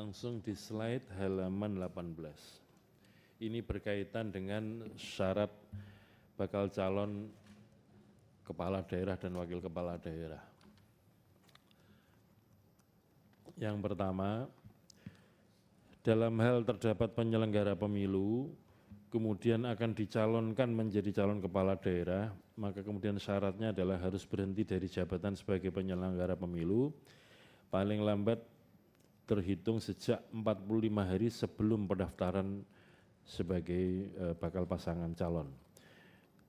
langsung di slide halaman 18. Ini berkaitan dengan syarat bakal calon kepala daerah dan wakil kepala daerah. Yang pertama, dalam hal terdapat penyelenggara pemilu, kemudian akan dicalonkan menjadi calon kepala daerah, maka kemudian syaratnya adalah harus berhenti dari jabatan sebagai penyelenggara pemilu, paling lambat terhitung sejak 45 hari sebelum pendaftaran sebagai bakal pasangan calon.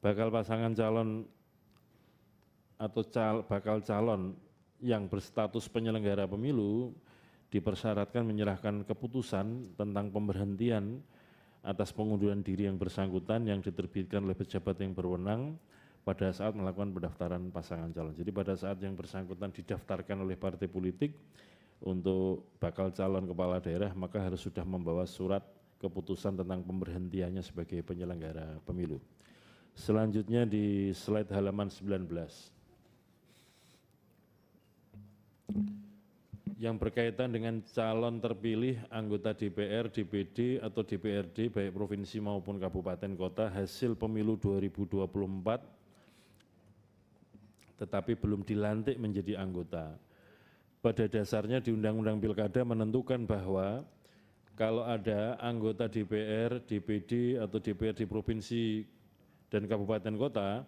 Bakal pasangan calon atau bakal calon yang berstatus penyelenggara pemilu dipersyaratkan menyerahkan keputusan tentang pemberhentian atas pengunduran diri yang bersangkutan yang diterbitkan oleh pejabat yang berwenang pada saat melakukan pendaftaran pasangan calon. Jadi pada saat yang bersangkutan didaftarkan oleh partai politik untuk bakal calon kepala daerah, maka harus sudah membawa surat keputusan tentang pemberhentiannya sebagai penyelenggara pemilu. Selanjutnya di slide halaman 19. Yang berkaitan dengan calon terpilih anggota DPR, DPD atau DPRD baik provinsi maupun kabupaten kota hasil pemilu 2024 tetapi belum dilantik menjadi anggota. Pada dasarnya di Undang-Undang Pilkada menentukan bahwa kalau ada anggota DPR, DPD atau DPRD provinsi dan kabupaten kota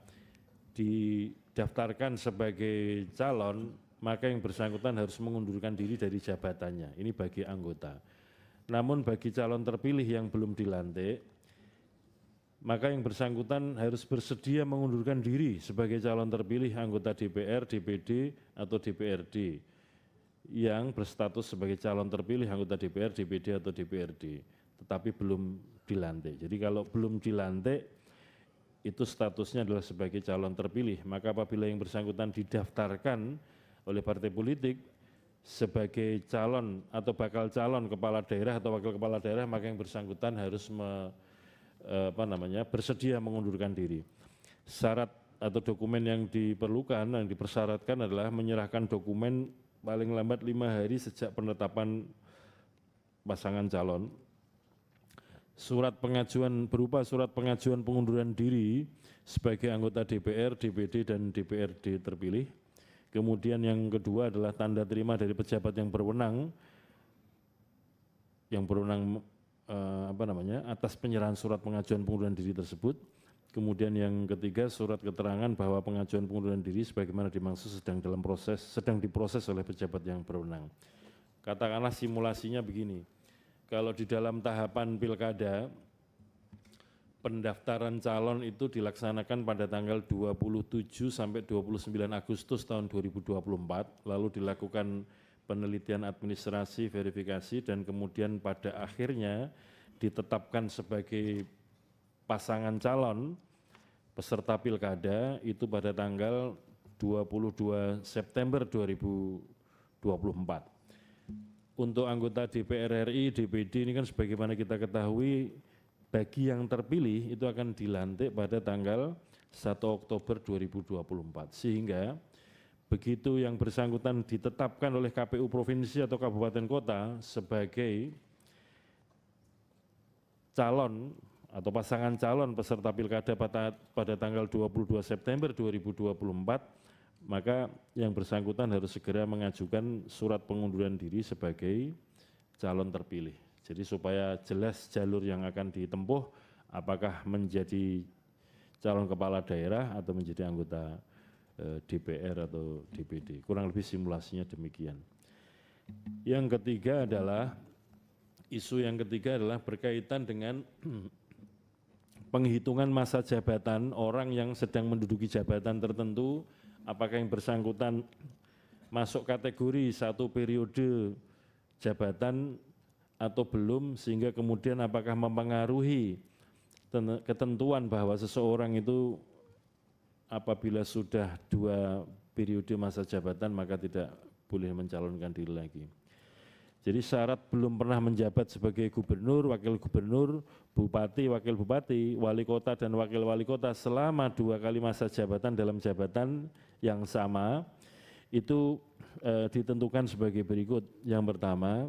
didaftarkan sebagai calon, maka yang bersangkutan harus mengundurkan diri dari jabatannya. Ini bagi anggota. Namun bagi calon terpilih yang belum dilantik, maka yang bersangkutan harus bersedia mengundurkan diri sebagai calon terpilih anggota DPR, DPD atau DPRD yang berstatus sebagai calon terpilih anggota DPR, DPD atau DPRD, tetapi belum dilantik. Jadi kalau belum dilantik, itu statusnya adalah sebagai calon terpilih. Maka apabila yang bersangkutan didaftarkan oleh partai politik sebagai calon atau bakal calon kepala daerah atau wakil kepala daerah, maka yang bersangkutan harus bersedia mengundurkan diri. Syarat atau dokumen yang diperlukan, yang dipersyaratkan adalah menyerahkan dokumen paling lambat 5 hari sejak penetapan pasangan calon. Surat pengajuan berupa surat pengajuan pengunduran diri sebagai anggota DPR, DPD dan DPRD terpilih. Kemudian yang kedua adalah tanda terima dari pejabat yang berwenang atas penyerahan surat pengajuan pengunduran diri tersebut. Kemudian yang ketiga, surat keterangan bahwa pengajuan pengunduran diri sebagaimana dimaksud sedang diproses oleh pejabat yang berwenang. Katakanlah simulasinya begini, kalau di dalam tahapan pilkada, pendaftaran calon itu dilaksanakan pada tanggal 27 sampai 29 Agustus tahun 2024, lalu dilakukan penelitian administrasi, verifikasi, dan kemudian pada akhirnya ditetapkan sebagai pasangan calon peserta pilkada itu pada tanggal 22 September 2024. Untuk anggota DPR RI, DPD ini kan sebagaimana kita ketahui, bagi yang terpilih itu akan dilantik pada tanggal 1 Oktober 2024. Sehingga begitu yang bersangkutan ditetapkan oleh KPU Provinsi atau Kabupaten Kota sebagai calon atau pasangan calon peserta pilkada pada tanggal 22 September 2024, maka yang bersangkutan harus segera mengajukan surat pengunduran diri sebagai calon terpilih. Jadi supaya jelas jalur yang akan ditempuh, apakah menjadi calon kepala daerah atau menjadi anggota DPR atau DPD. Kurang lebih simulasinya demikian. Yang ketiga adalah, isu yang ketiga adalah berkaitan dengan penghitungan masa jabatan orang yang sedang menduduki jabatan tertentu, apakah yang bersangkutan masuk kategori satu periode jabatan atau belum, sehingga kemudian apakah mempengaruhi ketentuan bahwa seseorang itu apabila sudah 2 periode masa jabatan maka tidak boleh mencalonkan diri lagi. Jadi syarat belum pernah menjabat sebagai gubernur, wakil gubernur, bupati, wakil bupati, wali kota dan wakil wali kota selama 2 kali masa jabatan dalam jabatan yang sama itu ditentukan sebagai berikut. Yang pertama,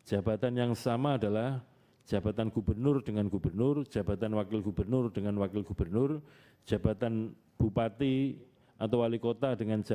Jabatan yang sama adalah jabatan gubernur dengan gubernur, jabatan wakil gubernur dengan wakil gubernur, jabatan bupati atau wali kota dengan